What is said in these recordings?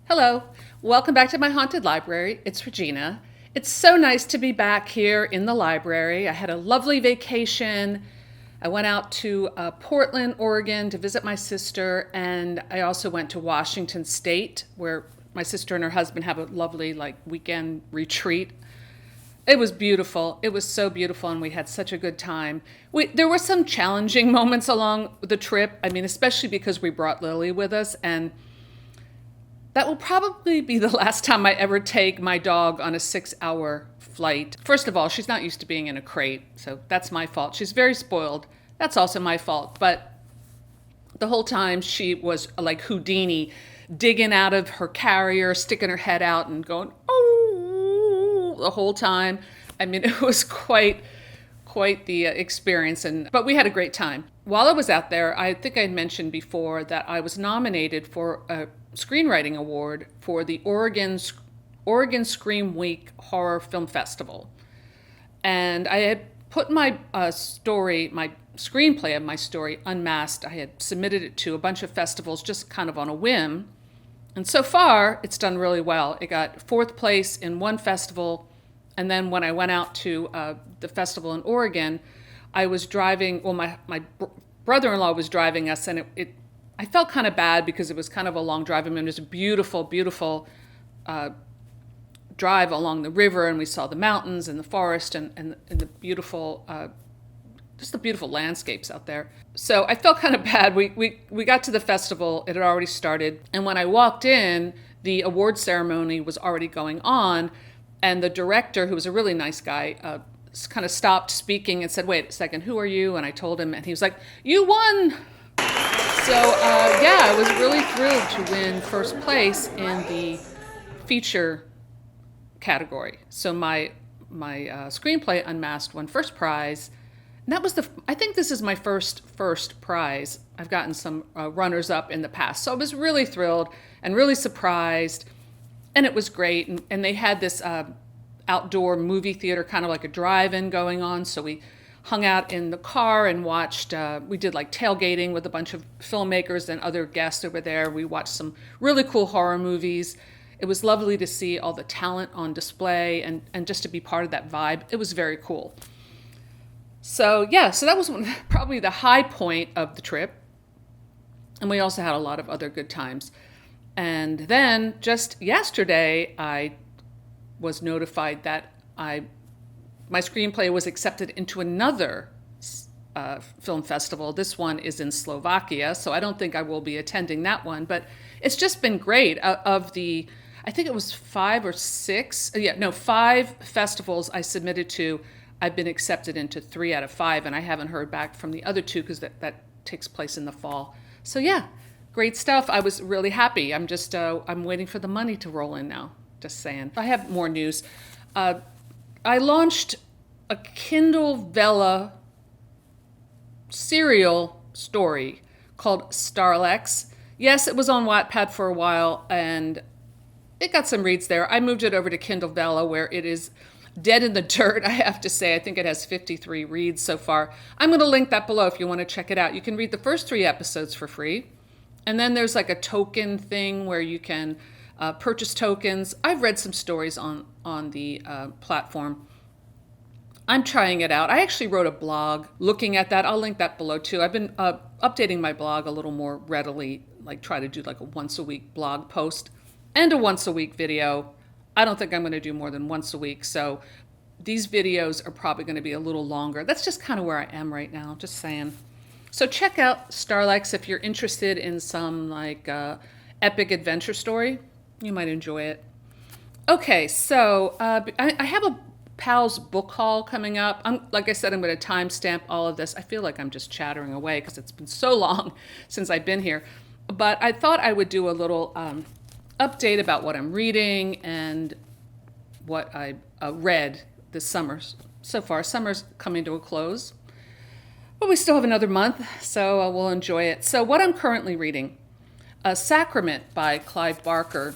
Hello, welcome back to my haunted library. It's Regina. It's so nice to be back here in the library. I had a lovely vacation. I went out to Portland, Oregon to visit my sister, and I also went to Washington State where my sister and her husband have a lovely weekend retreat. It was beautiful. It was so beautiful, and we had such a good time. There were some challenging moments along the trip. I mean, especially because we brought Lily with us, and that will probably be the last time I ever take my dog on a 6-hour flight. First of all, she's not used to being in a crate, so that's my fault. She's very spoiled. That's also my fault. But the whole time she was like Houdini, digging out of her carrier, sticking her head out and going, oh, the whole time. I mean, it was quite the experience, but we had a great time. While I was out there, I think I mentioned before that I was nominated for a screenwriting award for the Oregon Scream Week Horror Film Festival. And I had put my screenplay of my story, Unmasked, I had submitted it to a bunch of festivals just kind of on a whim. And so far, it's done really well. It got 4th place in one festival. And then when I went out to the festival in Oregon, I was driving, my brother-in-law was driving us, and I felt kind of bad because it was kind of a long drive. I mean, it was a beautiful, beautiful drive along the river, and we saw the mountains and the forest and the beautiful, just the beautiful landscapes out there. So I felt kind of bad. We got to the festival, it had already started, and when I walked in, the award ceremony was already going on, and the director, who was a really nice guy, kind of stopped speaking and said, "Wait a second, who are you?" And I told him, and he was like, "You won!" So, I was really thrilled to win first place in the feature category. So my screenplay, Unmasked, won first prize. And that was I think this is my first prize. I've gotten some runners-up in the past. So I was really thrilled and really surprised. And it was great. And they had this outdoor movie theater, kind of like a drive-in going on. So we hung out in the car and watched, we did like tailgating with a bunch of filmmakers and other guests over there. We watched some really cool horror movies. It was lovely to see all the talent on display and just to be part of that vibe. It was very cool. So that was probably the high point of the trip. And we also had a lot of other good times. And then just yesterday, I was notified that my screenplay was accepted into another film festival. This one is in Slovakia, so I don't think I will be attending that one, but it's just been great. I think it was 5 festivals I submitted to. I've been accepted into 3 out of 5, and I haven't heard back from the other 2 because that takes place in the fall. So great stuff. I was really happy. I'm just, I'm waiting for the money to roll in now. Just saying. I have more news. I launched a Kindle Vella serial story called STARLEX. Yes, it was on Wattpad for a while, and it got some reads there. I moved it over to Kindle Vella, where it is dead in the dirt, I have to say. I think it has 53 reads so far. I'm going to link that below if you want to check it out. You can read the first 3 episodes for free. And then there's like a token thing where you can purchase tokens. I've read some stories on the platform. I'm trying it out. I actually wrote a blog looking at that. I'll link that below too. I've been updating my blog a little more readily, like try to do like a once a week blog post and a once a week video. I don't think I'm going to do more than once a week. So these videos are probably going to be a little longer. That's just kind of where I am right now, just saying. So check out STARLEX if you're interested in some epic adventure story. You might enjoy it. Okay, so I have a Powell's book haul coming up. Like I said, I'm going to timestamp all of this. I feel like I'm just chattering away because it's been so long since I've been here. But I thought I would do a little update about what I'm reading and what I read this summer. So far, summer's coming to a close. But we still have another month, so we'll enjoy it. So what I'm currently reading, Sacrament by Clive Barker.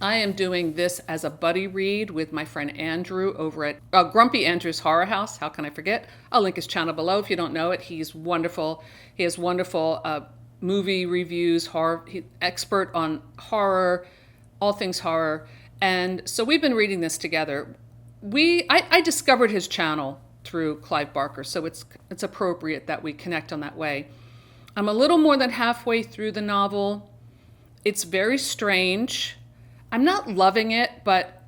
I am doing this as a buddy read with my friend Andrew over at Grumpy Andrew's Horror House. How can I forget? I'll link his channel below if you don't know it. He's wonderful. He has wonderful movie reviews, expert on horror, all things horror. And so we've been reading this together. I discovered his channel through Clive Barker, so it's appropriate that we connect on that way. I'm a little more than halfway through the novel. It's very strange. I'm not loving it, but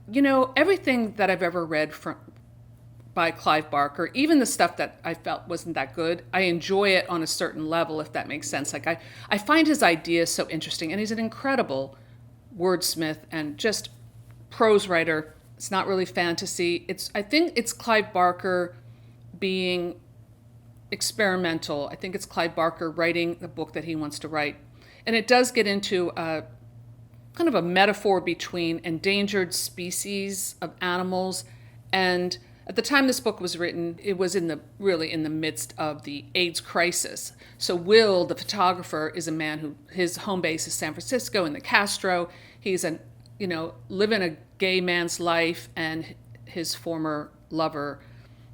everything that I've ever read by Clive Barker, even the stuff that I felt wasn't that good, I enjoy it on a certain level, if that makes sense. Like I find his ideas so interesting, and he's an incredible wordsmith and just prose writer. It's not really fantasy. I think it's Clive Barker being experimental. I think it's Clive Barker writing the book that he wants to write. And it does get into kind of a metaphor between endangered species of animals. And at the time this book was written, it was really in the midst of the AIDS crisis. So Will, the photographer, is a man who his home base is San Francisco in the Castro. He's living a gay man's life, and his former lover,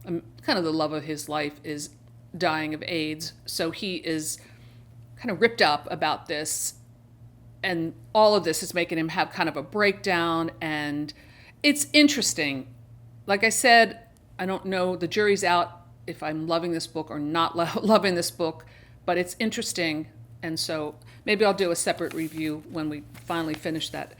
kind of the love of his life, is dying of AIDS. So he is kind of ripped up about this, and all of this is making him have kind of a breakdown, and it's interesting. Like I said, I don't know, the jury's out if I'm loving this book or not loving this book, but it's interesting, and so maybe I'll do a separate review when we finally finish that.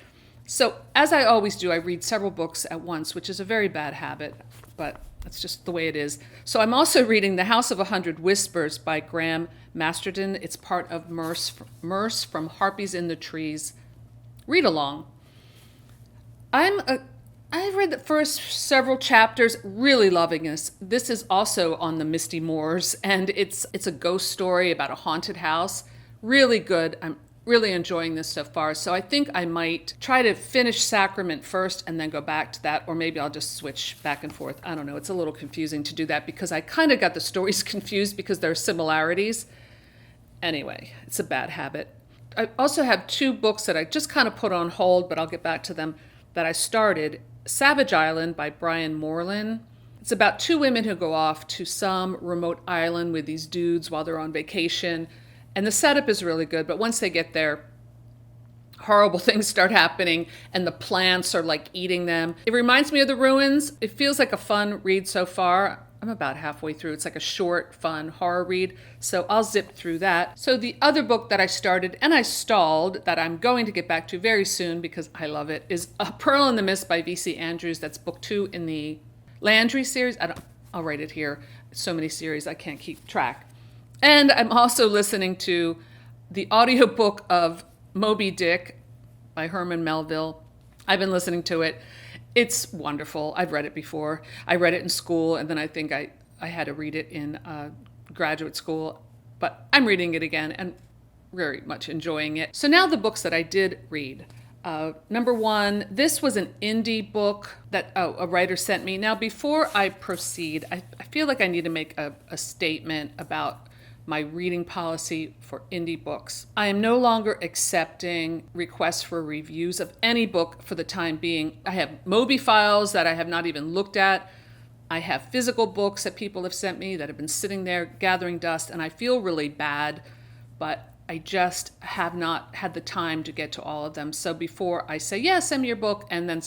So, as I always do, I read several books at once, which is a very bad habit, but that's just the way it is. So I'm also reading The House of 100 Whispers by Graham Masterton. It's part of Merce from Harpies in the Trees read along. I read the first several chapters, really loving this. This is also on the Misty Moors, and it's a ghost story about a haunted house. Really good. I'm really enjoying this so far. So I think I might try to finish Sacrament first and then go back to that, or maybe I'll just switch back and forth. I don't know. It's a little confusing to do that because I kind of got the stories confused because there are similarities. Anyway, it's a bad habit. I also have two books that I just kind of put on hold, but I'll get back to them, that I started. Savage Island by Brian Moreland. It's about two women who go off to some remote island with these dudes while they're on vacation. And the setup is really good, but once they get there, horrible things start happening, and the plants are like eating them. It reminds me of The Ruins. It feels like a fun read so far. I'm about halfway through. It's like a short, fun horror read, so I'll zip through that. So the other book that I started, and I stalled, that I'm going to get back to very soon because I love it, is A Pearl in the Mist by V.C. Andrews. That's book 2 in the Landry series. I'll write it here. It's so many series, I can't keep track. And I'm also listening to the audiobook of Moby Dick by Herman Melville. I've been listening to it. It's wonderful. I've read it before. I read it in school, and then I think I had to read it in graduate school. But I'm reading it again and very much enjoying it. So now the books that I did read. Number 1, this was an indie book that a writer sent me. Now, before I proceed, I feel like I need to make a statement about my reading policy for indie books. I am no longer accepting requests for reviews of any book for the time being. I have Moby files that I have not even looked at. I have physical books that people have sent me that have been sitting there gathering dust, and I feel really bad, but I just have not had the time to get to all of them. So before I say, yeah, send me your book, and then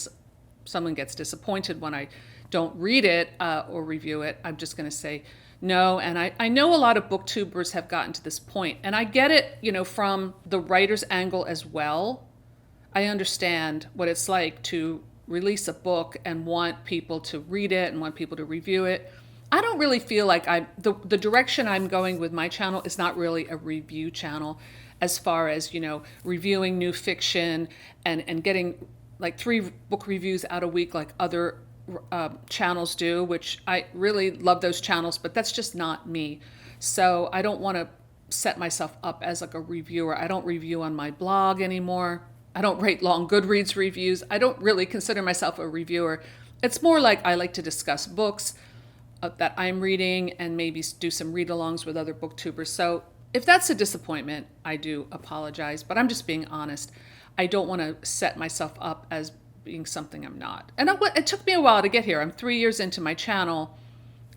someone gets disappointed when I don't read it or review it, I'm just going to say no. And I know a lot of booktubers have gotten to this point, and I get it, from the writer's angle as well. I understand what it's like to release a book and want people to read it and want people to review it. I don't really feel like the direction I'm going with my channel is not really a review channel, as far as, reviewing new fiction and getting like 3 book reviews out a week like other channels do, which I really love those channels, but that's just not me. So I don't want to set myself up as like a reviewer. I don't review on my blog anymore. I don't write long Goodreads reviews. I don't really consider myself a reviewer. It's more like I like to discuss books that I'm reading and maybe do some read-alongs with other booktubers. So if that's a disappointment, I do apologize, but I'm just being honest. I don't want to set myself up as being something I'm not. And it took me a while to get here. I'm 3 years into my channel.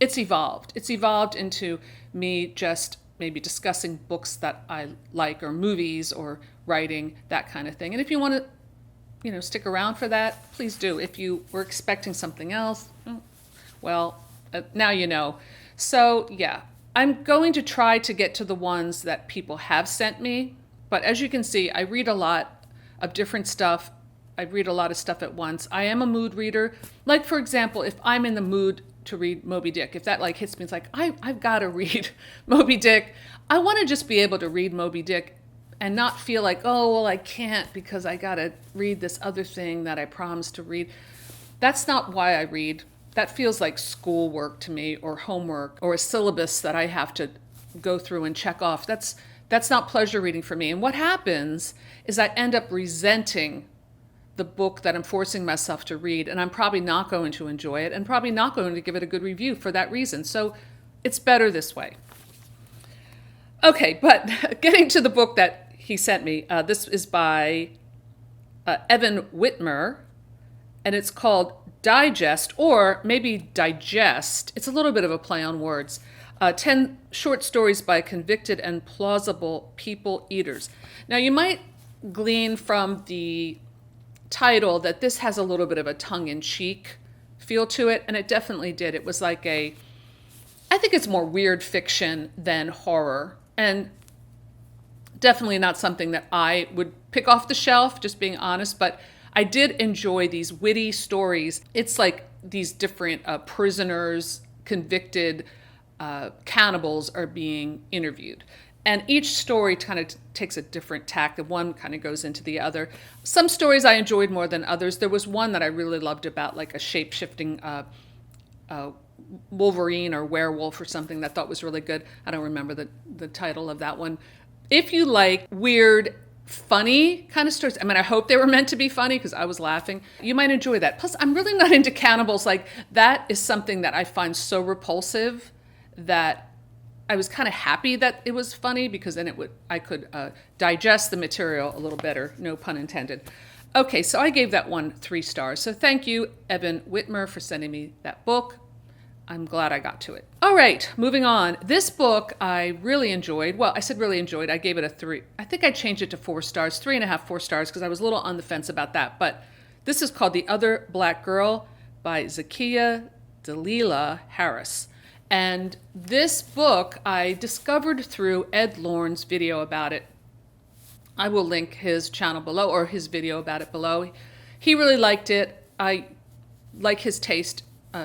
It's evolved. It's evolved into me just maybe discussing books that I like, or movies, or writing, that kind of thing. And if you want to, stick around for that, please do. If you were expecting something else, well, now you know. So yeah, I'm going to try to get to the ones that people have sent me. But as you can see, I read a lot of different stuff. I read a lot of stuff at once. I am a mood reader. Like, for example, if I'm in the mood to read Moby Dick, if that hits me, it's like, I've got to read Moby Dick. I want to just be able to read Moby Dick and not feel like, oh, well, I can't because I got to read this other thing that I promised to read. That's not why I read. That feels like schoolwork to me, or homework, or a syllabus that I have to go through and check off. That's not pleasure reading for me. And what happens is I end up resenting the book that I'm forcing myself to read, and I'm probably not going to enjoy it, and probably not going to give it a good review for that reason. So it's better this way. Okay, but getting to the book that he sent me, this is by Evan Witmer, and it's called Digest, or maybe Digest. It's a little bit of a play on words. 10 short stories by convicted and plausible people eaters. Now, you might glean from the title that this has a little bit of a tongue-in-cheek feel to it, and it definitely did. It was like I think it's more weird fiction than horror, and definitely not something that I would pick off the shelf, just being honest, but I did enjoy these witty stories. It's like these different prisoners, convicted cannibals are being interviewed. And each story kind of takes a different tack. The one kind of goes into the other. Some stories I enjoyed more than others. There was one that I really loved about like a shape-shifting Wolverine or werewolf or something that I thought was really good. I don't remember the title of that one. If you like weird, funny kind of stories, I mean, I hope they were meant to be funny because I was laughing, you might enjoy that. Plus, I'm really not into cannibals. Like, that is something that I find so repulsive that I was kind of happy that it was funny, because then I could digest the material a little better, no pun intended. Okay, so I gave that one 3 stars. So thank you, Evan Witmer, for sending me that book. I'm glad I got to it. All right, moving on. This book I really enjoyed. Well, I said really enjoyed. I gave it a 3. I think I changed it to 4 stars, 3.5, 4 stars, because I was a little on the fence about that. But this is called The Other Black Girl by Zakiya Dalila Harris. And this book I discovered through Ed Lorne's video about it. I will link his channel below, or his video about it below. He really liked it. I like his taste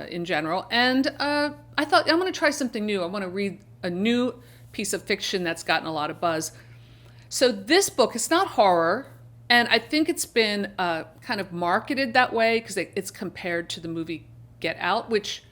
in general. And I thought, I'm going to try something new. I want to read a new piece of fiction that's gotten a lot of buzz. So this book, it's not horror. And I think it's been kind of marketed that way because it's compared to the movie Get Out, which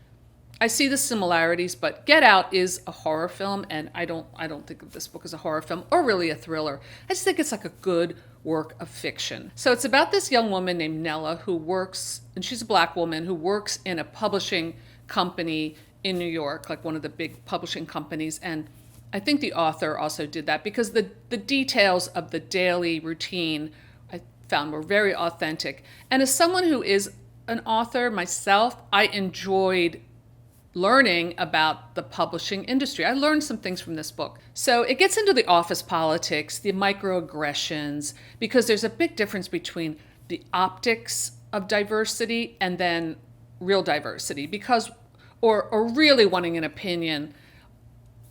I see the similarities, but Get Out is a horror film, and I don't think of this book as a horror film or really a thriller. I just think it's like a good work of fiction. So it's about this young woman named Nella who works, and she's a black woman who works in a publishing company in New York, like one of the big publishing companies. And I think the author also did that because the details of the daily routine I found were very authentic. And as someone who is an author myself, I enjoyed learning about the publishing industry. I learned some things from this book. So it gets into the office politics, the microaggressions, because there's a big difference between the optics of diversity and then real diversity, because, or really wanting an opinion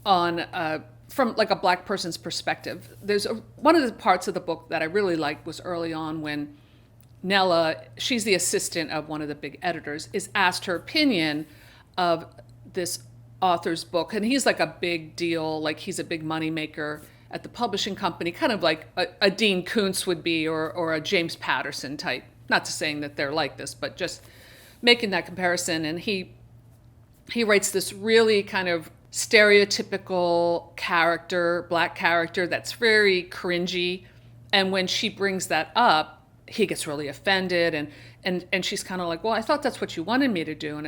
on, from like a black person's perspective. There's one of the parts of the book that I really liked was early on when Nella, she's the assistant of one of the big editors, is asked her opinion of this author's book. And he's like a big deal, like he's a big money maker at the publishing company, kind of like a Dean Koontz would be, or a James Patterson type. Not to saying that they're like this, but just making that comparison. And he writes this really kind of stereotypical character, black character, that's very cringy. And when she brings that up, he gets really offended. And she's kind of like, well, I thought that's what you wanted me to do.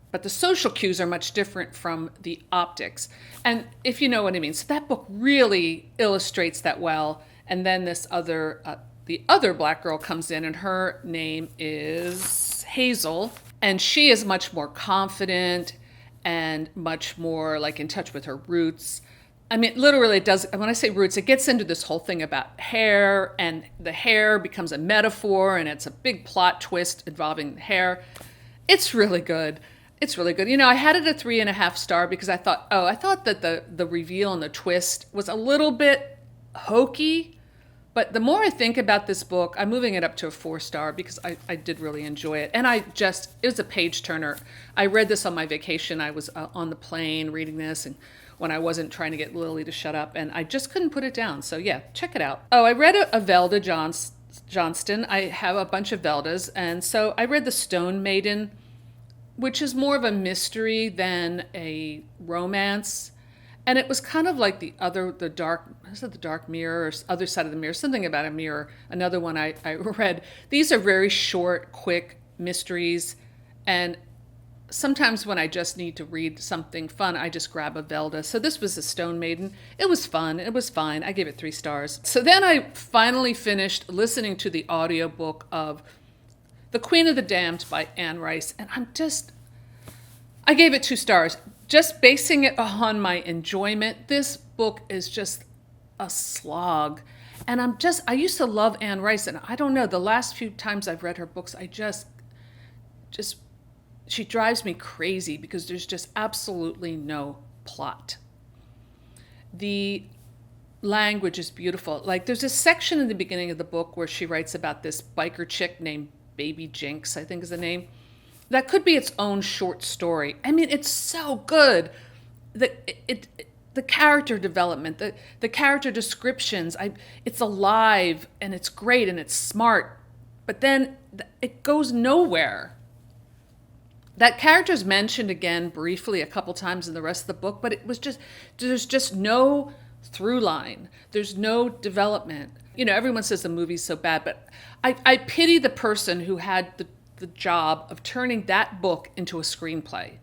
But the social cues are much different from the optics. And if you know what I mean. So that book really illustrates that well. And then this the other black girl comes in, and her name is Hazel. And she is much more confident and much more like in touch with her roots. I mean, literally, it does. When I say roots, it gets into this whole thing about hair, and the hair becomes a metaphor, and it's a big plot twist involving hair. It's really good. It's really good. I had it a 3.5 star because I thought that the reveal and the twist was a little bit hokey. But the more I think about this book, I'm moving it up to a 4 star because I did really enjoy it. And it was a page turner. I read this on my vacation. I was on the plane reading this, and when I wasn't trying to get Lily to shut up, and I just couldn't put it down. So yeah, check it out. Oh, I read a Velda Johnston. I have a bunch of Veldas, and so I read The Stone Maiden, which is more of a mystery than a romance. And it was kind of like the dark mirror or other side of the mirror, something about a mirror. Another one I read. These are very short, quick mysteries. And sometimes when I just need to read something fun, I just grab a Velda. So this was a Stone Maiden. It was fun. It was fine. I gave it 3 stars. So then I finally finished listening to the audiobook of The Queen of the Damned by Anne Rice. And I gave it 2 stars. Just basing it on my enjoyment, this book is just a slog. And I used to love Anne Rice, and I don't know, the last few times I've read her books, she drives me crazy because there's just absolutely no plot. The language is beautiful. Like, there's a section in the beginning of the book where she writes about this biker chick named Baby Jinx, I think is the name. That could be its own short story. I mean, it's so good. The character development, the character descriptions, it's alive and it's great and it's smart, but then it goes nowhere. That character's mentioned again briefly a couple times in the rest of the book, but there's just no through line. There's no development. Everyone says the movie's so bad, but I pity the person who had the job of turning that book into a screenplay,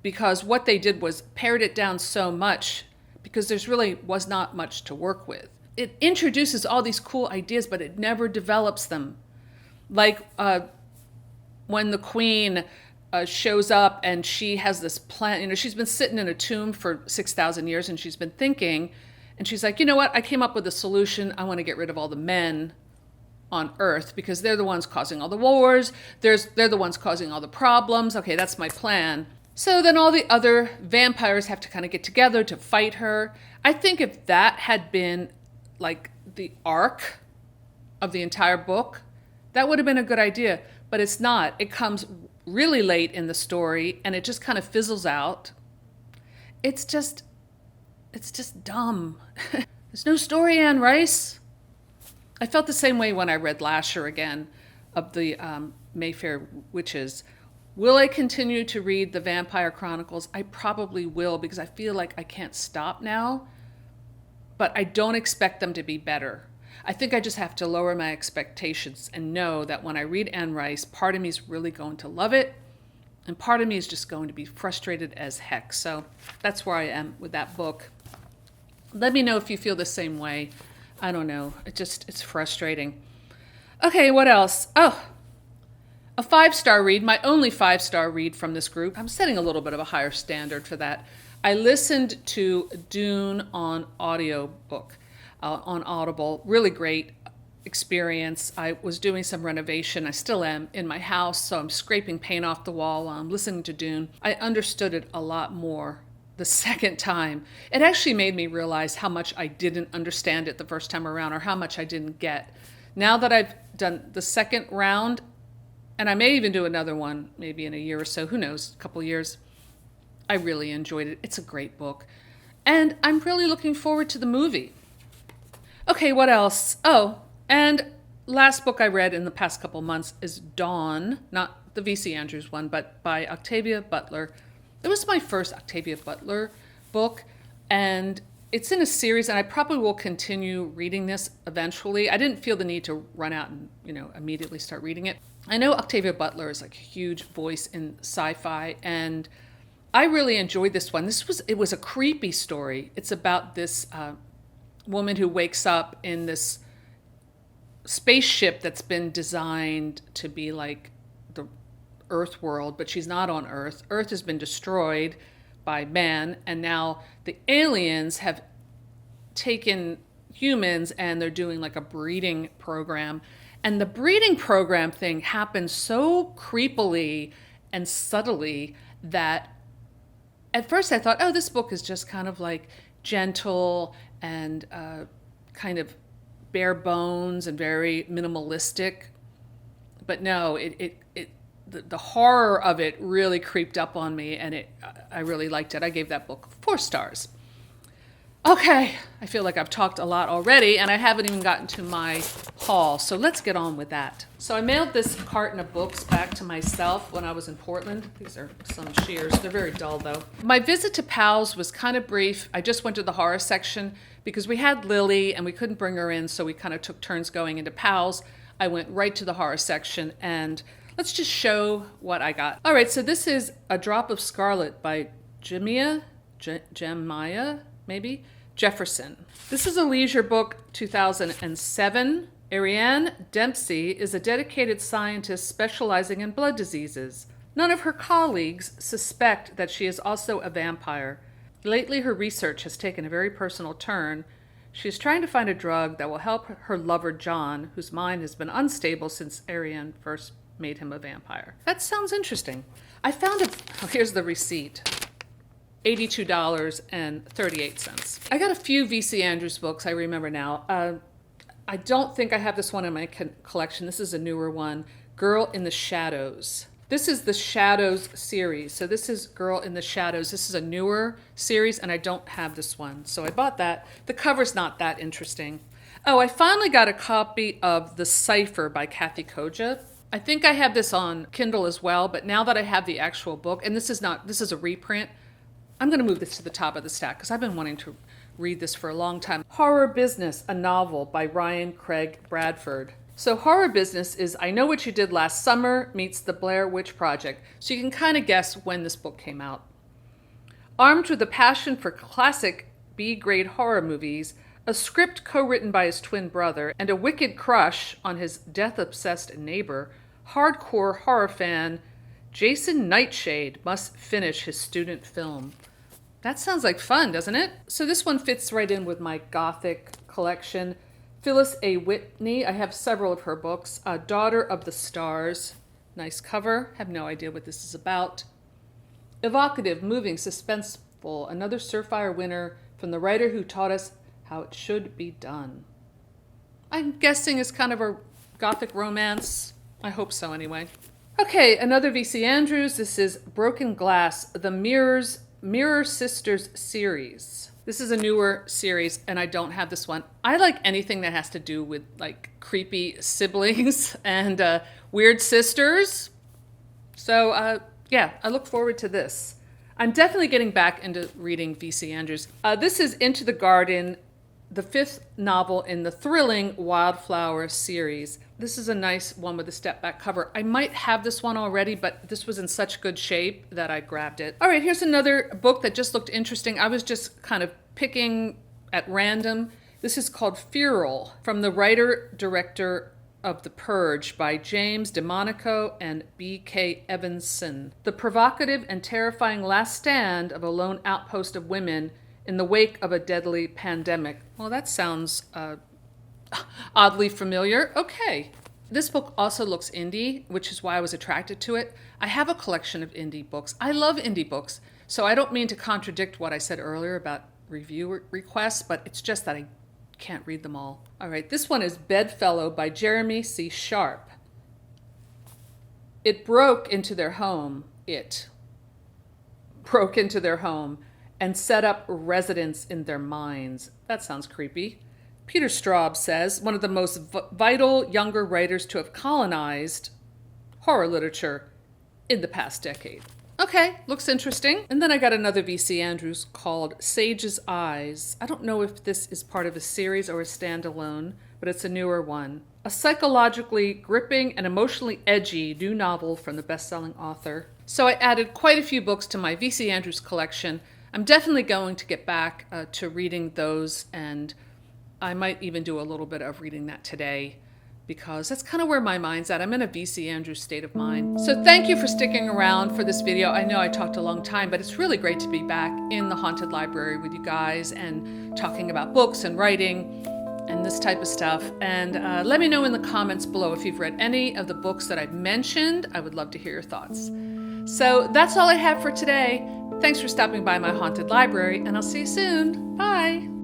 because what they did was pared it down so much because there's really was not much to work with. It introduces all these cool ideas, but it never develops them. Like when the queen shows up and she has this plan, she's been sitting in a tomb for 6,000 years and she's been thinking, and she's like, you know what, I came up with a solution. I want to get rid of all the men on Earth because they're the ones causing all the wars. They're the ones causing all the problems. Okay, that's my plan. So then all the other vampires have to kind of get together to fight her. I think if that had been like the arc of the entire book, that would have been a good idea. But it's not. It comes really late in the story and it just kind of fizzles out. It's just dumb. There's no story, Anne Rice. I felt the same way when I read Lasher again of the Mayfair Witches. Will I continue to read the Vampire Chronicles? I probably will because I feel like I can't stop now, but I don't expect them to be better. I think I just have to lower my expectations and know that when I read Anne Rice, part of me is really going to love it, and part of me is just going to be frustrated as heck. So that's where I am with that book. Let me know if you feel the same way. I don't know. It's frustrating. Okay, what else? Oh, a 5-star read, my only 5-star read from this group. I'm setting a little bit of a higher standard for that. I listened to Dune on audiobook, on Audible. Really great experience. I was doing some renovation. I still am in my house, so I'm scraping paint off the wall while I'm listening to Dune. I understood it a lot more the second time. It actually made me realize how much I didn't understand it the first time around, or how much I didn't get. Now that I've done the second round, and I may even do another one maybe in a year or so, who knows, a couple years, I really enjoyed it. It's a great book. And I'm really looking forward to the movie. Okay, what else? Oh, and last book I read in the past couple months is Dawn, not the V.C. Andrews one, but by Octavia Butler. It was my first Octavia Butler book, and it's in a series, and I probably will continue reading this eventually. I didn't feel the need to run out and, immediately start reading it. I know Octavia Butler is like a huge voice in sci-fi, and I really enjoyed this one. It was a creepy story. It's about this woman who wakes up in this spaceship that's been designed to be like the Earth world, but she's not on Earth. Earth has been destroyed, by man, and now the aliens have taken humans and they're doing like a breeding program. And the breeding program thing happens so creepily and subtly that at first I thought, oh, this book is just kind of like gentle and kind of bare bones and very minimalistic. But no, the horror of it really creeped up on me, and I really liked it. I gave that book 4 stars. Okay, I feel like I've talked a lot already, and I haven't even gotten to my haul, so let's get on with that. So I mailed this carton of books back to myself when I was in Portland. These are some shears. They're very dull, though. My visit to Powell's was kind of brief. I just went to the horror section because we had Lily, and we couldn't bring her in, so we kind of took turns going into Powell's. I went right to the horror section, and let's just show what I got. All right, so this is A Drop of Scarlet by Jemiah, maybe? Jefferson. This is a leisure book, 2007. Ariane Dempsey is a dedicated scientist specializing in blood diseases. None of her colleagues suspect that she is also a vampire. Lately, her research has taken a very personal turn. She is trying to find a drug that will help her lover John, whose mind has been unstable since Ariane first made him a vampire. That sounds interesting. I found here's the receipt. $82.38. I got a few V.C. Andrews books, I remember now. I don't think I have this one in my collection. This is a newer one, Girl in the Shadows. This is the Shadows series. So this is Girl in the Shadows. This is a newer series, and I don't have this one. So I bought that. The cover's not that interesting. Oh, I finally got a copy of The Cipher by Kathy Koja. I think I have this on Kindle as well, but now that I have the actual book, and this is a reprint, I'm going to move this to the top of the stack because I've been wanting to read this for a long time. Horror Business, a novel by Ryan Craig Bradford. So Horror Business is I Know What You Did Last Summer meets The Blair Witch Project. So you can kind of guess when this book came out. Armed with a passion for classic B-grade horror movies, a script co-written by his twin brother, and a wicked crush on his death-obsessed neighbor, hardcore horror fan Jason Nightshade must finish his student film. That sounds like fun, doesn't it? So this one fits right in with my Gothic collection. Phyllis A. Whitney, I have several of her books. Daughter of the Stars, nice cover. Have no idea what this is about. Evocative, moving, suspenseful, another Surefire winner from the writer who taught us how it should be done. I'm guessing it's kind of a Gothic romance. I hope so anyway. Okay, another V.C. Andrews. This is Broken Glass, the Mirror Sisters series. This is a newer series, and I don't have this one. I like anything that has to do with like creepy siblings and weird sisters. So yeah, I look forward to this. I'm definitely getting back into reading V.C. Andrews. This is Into the Garden, the 5th novel in the thrilling Wildflower series. This is a nice one with a step-back cover. I might have this one already, but this was in such good shape that I grabbed it. All right, here's another book that just looked interesting. I was just kind of picking at random. This is called Feral, from the writer-director of The Purge by James DeMonico and B.K. Evanson. The provocative and terrifying last stand of a lone outpost of women in the wake of a deadly pandemic. Well, that sounds oddly familiar. Okay. This book also looks indie, which is why I was attracted to it. I have a collection of indie books. I love indie books, so I don't mean to contradict what I said earlier about review requests, but it's just that I can't read them all. All right, this one is Bedfellow by Jeremy C. Sharp. It broke into their home and set up residence in their minds. That sounds creepy. Peter Straub says, one of the most vital younger writers to have colonized horror literature in the past decade. Okay, looks interesting. And then I got another V.C. Andrews called Sage's Eyes. I don't know if this is part of a series or a standalone, but it's a newer one. A psychologically gripping and emotionally edgy new novel from the best-selling author. So I added quite a few books to my V.C. Andrews collection. I'm definitely going to get back to reading those, and I might even do a little bit of reading that today because that's kind of where my mind's at. I'm in a VC Andrew state of mind. So thank you for sticking around for this video. I know I talked a long time, but it's really great to be back in the haunted library with you guys and talking about books and writing and this type of stuff. And let me know in the comments below if you've read any of the books that I've mentioned. I would love to hear your thoughts. So that's all I have for today. Thanks for stopping by my haunted library, and I'll see you soon. Bye.